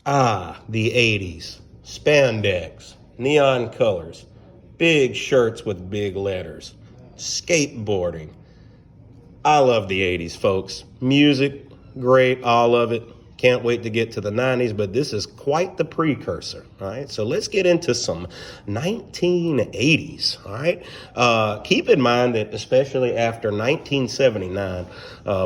The 80s. Spandex, neon colors, big shirts with big letters, skateboarding. I love the 80s, folks. Music, great, all of it. Can't wait to get to the 90s, but this is quite the precursor. All right, so let's get into some 1980s. All right, keep in mind that especially after 1979,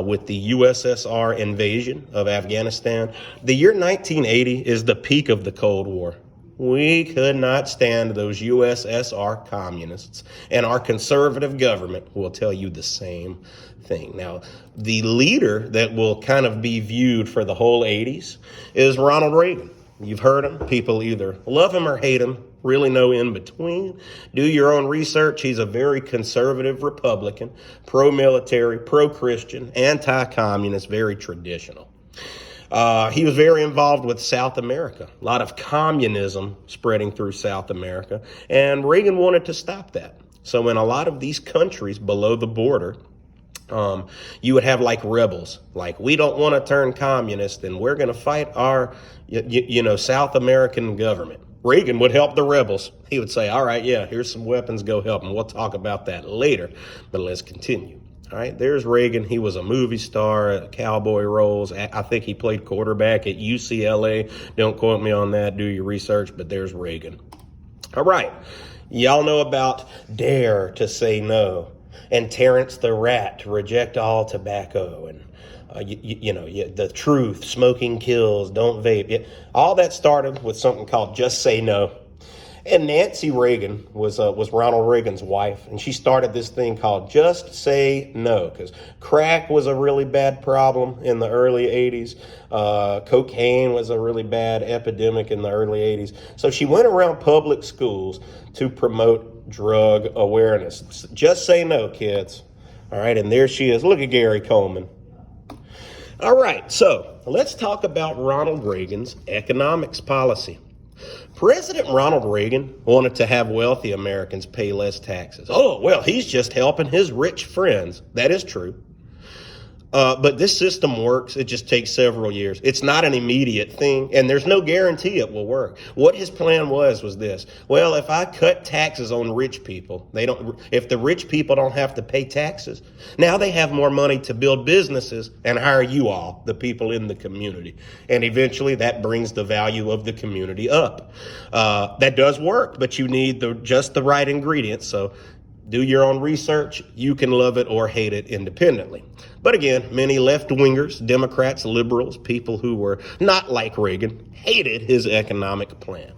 with the USSR invasion of Afghanistan, the year 1980 is the peak of the Cold War. We could not stand those USSR communists, and our conservative government will tell you the same thing. Now, the leader that will kind of be viewed for the whole 80s is Ronald Reagan. You've heard him. People either love him or hate him, really no in between. Do your own research. He's a very conservative Republican, pro-military, pro-Christian, anti-communist, very traditional. He was very involved with South America, a lot of communism spreading through South America, and Reagan wanted to stop that. So in a lot of these countries below the border, you would have like rebels, like we don't want to turn communist and we're going to fight our, South American government. Reagan would help the rebels. He would say, all right, yeah, here's some weapons, go help them. We'll talk about that later, but let's continue. All right, there's Reagan. He was a movie star, cowboy roles. I think he played quarterback at UCLA. Don't quote me on that. Do your research, but there's Reagan. All right, y'all know about Dare to Say No and Terrence the Rat to reject all tobacco and the truth, smoking kills, don't vape. All that started with something called Just Say No. And Nancy Reagan was Ronald Reagan's wife, and she started this thing called Just Say No, because crack was a really bad problem in the early 80s. Cocaine was a really bad epidemic in the early 80s. So she went around public schools to promote drug awareness. Just say no, kids. All right, and there she is. Look at Gary Coleman. All right, so let's talk about Ronald Reagan's economics policy. President Ronald Reagan wanted to have wealthy Americans pay less taxes. Oh, well, he's just helping his rich friends. That is true. But this system works. It just takes several years. It's not an immediate thing, and there's no guarantee it will work. What his plan was this. Well, if I cut taxes on rich people, if the rich people don't have to pay taxes, now they have more money to build businesses and hire you all, the people in the community. And eventually that brings the value of the community up. That does work, but you need just the right ingredients. So do your own research. You can love it or hate it independently. But again, many left-wingers, Democrats, liberals, people who were not like Reagan, hated his economic plan.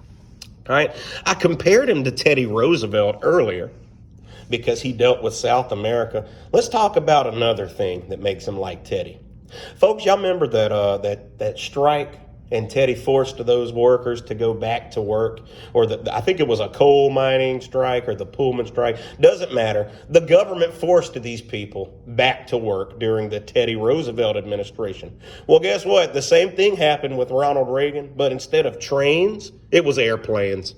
All right. I compared him to Teddy Roosevelt earlier because he dealt with South America. Let's talk about another thing that makes him like Teddy. Folks, y'all remember that strike? And Teddy forced those workers to go back to work, or I think it was a coal mining strike or the Pullman strike. Doesn't matter. The government forced these people back to work during the Teddy Roosevelt administration. Well, guess what? The same thing happened with Ronald Reagan, but instead of trains, it was airplanes.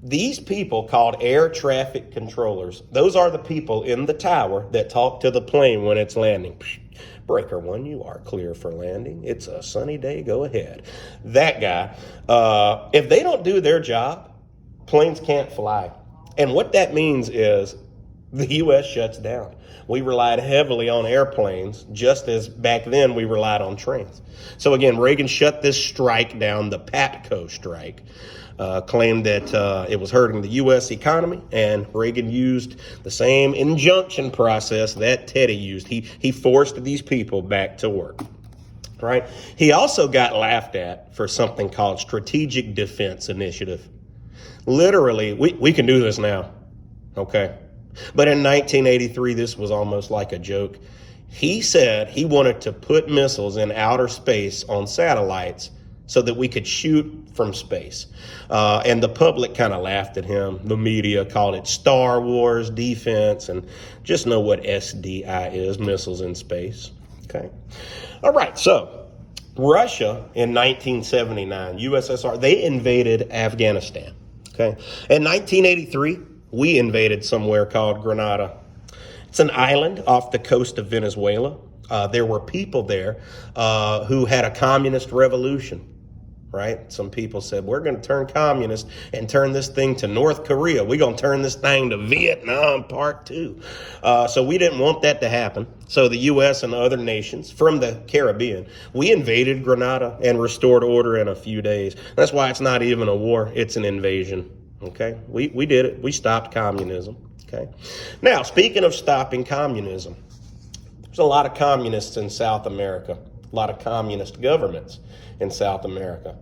These people called air traffic controllers, those are the people in the tower that talk to the plane when it's landing. Breaker 1, you are clear for landing. It's a sunny day, go ahead. That guy, if they don't do their job, planes can't fly. And what that means is the U.S. shuts down. We relied heavily on airplanes, just as back then we relied on trains. So again, Reagan shut this strike down, the PATCO strike. Claimed that it was hurting the U.S. economy, and Reagan used the same injunction process that Teddy used. He forced these people back to work. Right? He also got laughed at for something called Strategic Defense Initiative. Literally, we can do this now, okay? But in 1983, this was almost like a joke. He said he wanted to put missiles in outer space on satellites so that we could shoot from space. And the public kind of laughed at him. The media called it Star Wars defense, and just know what SDI is, missiles in space. Okay. All right, so Russia in 1979, USSR, they invaded Afghanistan. Okay. In 1983, we invaded somewhere called Grenada. It's an island off the coast of Venezuela. There were people there who had a communist revolution. right? Some people said, we're going to turn communist and turn this thing to North Korea. We're going to turn this thing to Vietnam Part 2. So we didn't want that to happen. So the U.S. and other nations from the Caribbean, we invaded Grenada and restored order in a few days. That's why it's not even a war. It's an invasion. Okay, we did it. We stopped communism. Okay. Now, speaking of stopping communism, there's a lot of communists in South America, a lot of communist governments in South America.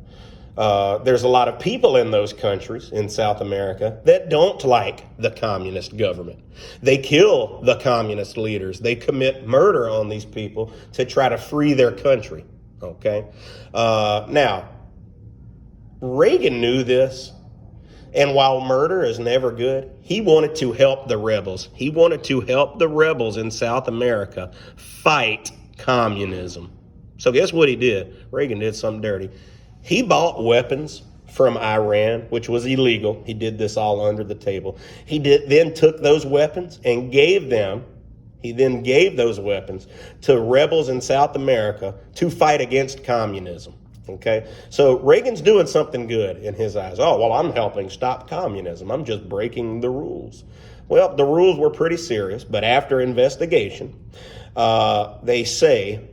There's a lot of people in those countries in South America that don't like the communist government. They kill the communist leaders. They commit murder on these people to try to free their country. Okay. Now, Reagan knew this. And while murder is never good, he wanted to help the rebels. He wanted to help the rebels in South America fight communism. So guess what he did? Reagan did something dirty. He bought weapons from Iran, which was illegal. He did this all under the table. Then took those weapons and gave those weapons to rebels in South America to fight against communism. Okay, so Reagan's doing something good in his eyes. Oh, well, I'm helping stop communism. I'm just breaking the rules. Well, the rules were pretty serious, but after investigation, they say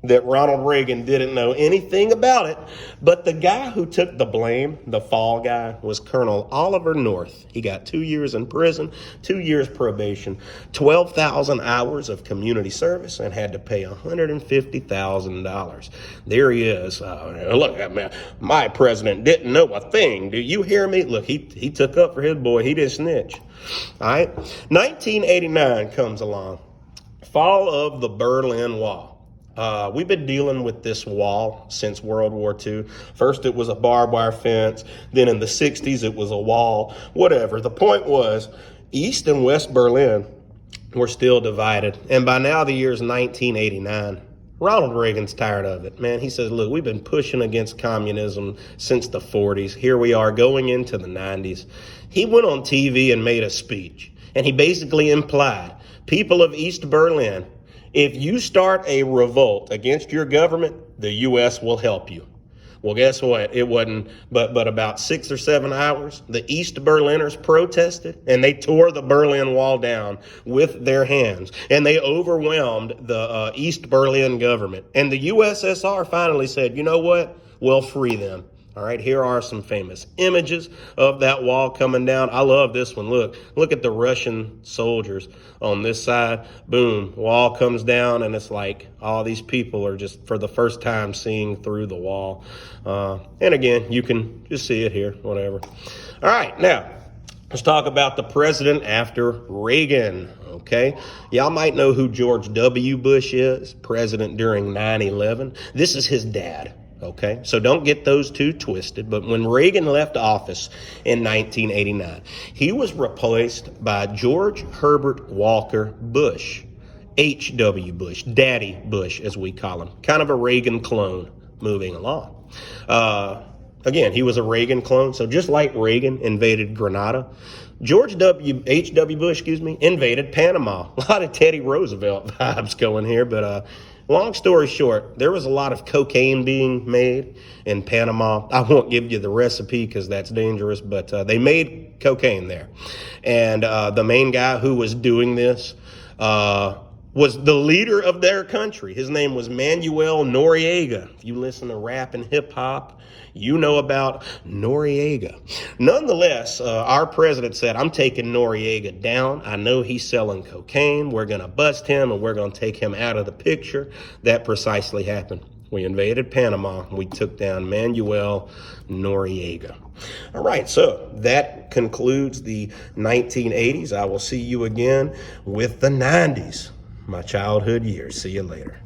that Ronald Reagan didn't know anything about it, but the guy who took the blame, the fall guy, was Colonel Oliver North. He got 2 years in prison, 2 years probation, 12,000 hours of community service, and had to pay $150,000. There he is. Look, my president didn't know a thing. Do you hear me? Look, he took up for his boy. He didn't snitch. All right. 1989 comes along. Fall of the Berlin Wall. We've been dealing with this wall since World War II. First, it was a barbed wire fence. Then in the 60s, it was a wall. Whatever. The point was, East and West Berlin were still divided. And by now, the year's 1989. Ronald Reagan's tired of it, man. He says, look, we've been pushing against communism since the 40s. Here we are going into the 90s. He went on TV and made a speech. And he basically implied, people of East Berlin, if you start a revolt against your government, the U.S. will help you. Well, guess what? It wasn't but about 6 or 7 hours. The East Berliners protested, and they tore the Berlin Wall down with their hands. And they overwhelmed the East Berlin government. And the USSR finally said, you know what? We'll free them. All right, here are some famous images of that wall coming down. I love this one. Look at the Russian soldiers on this side. Boom, wall comes down, and it's like all these people are just for the first time seeing through the wall. And again, you can just see it here, whatever. All right, now let's talk about the president after Reagan. Okay, y'all might know who George W. Bush is, president during 9/11. This is his dad. Okay, so don't get those two twisted. But when Reagan left office in 1989, he was replaced by George Herbert Walker Bush, H.W. Bush, Daddy Bush, as we call him, kind of a Reagan clone moving along. Again, he was a Reagan clone. So just like Reagan invaded Grenada, H.W. Bush, invaded Panama. A lot of Teddy Roosevelt vibes going here, but long story short, there was a lot of cocaine being made in Panama. I won't give you the recipe because that's dangerous, but they made cocaine there. And the main guy who was doing this was the leader of their country. His name was Manuel Noriega. If you listen to rap and hip hop, you know about Noriega. Nonetheless, our president said, I'm taking Noriega down. I know he's selling cocaine. We're going to bust him and we're going to take him out of the picture. That precisely happened. We invaded Panama. We took down Manuel Noriega. All right, so that concludes the 1980s. I will see you again with the 90s, my childhood years. See you later.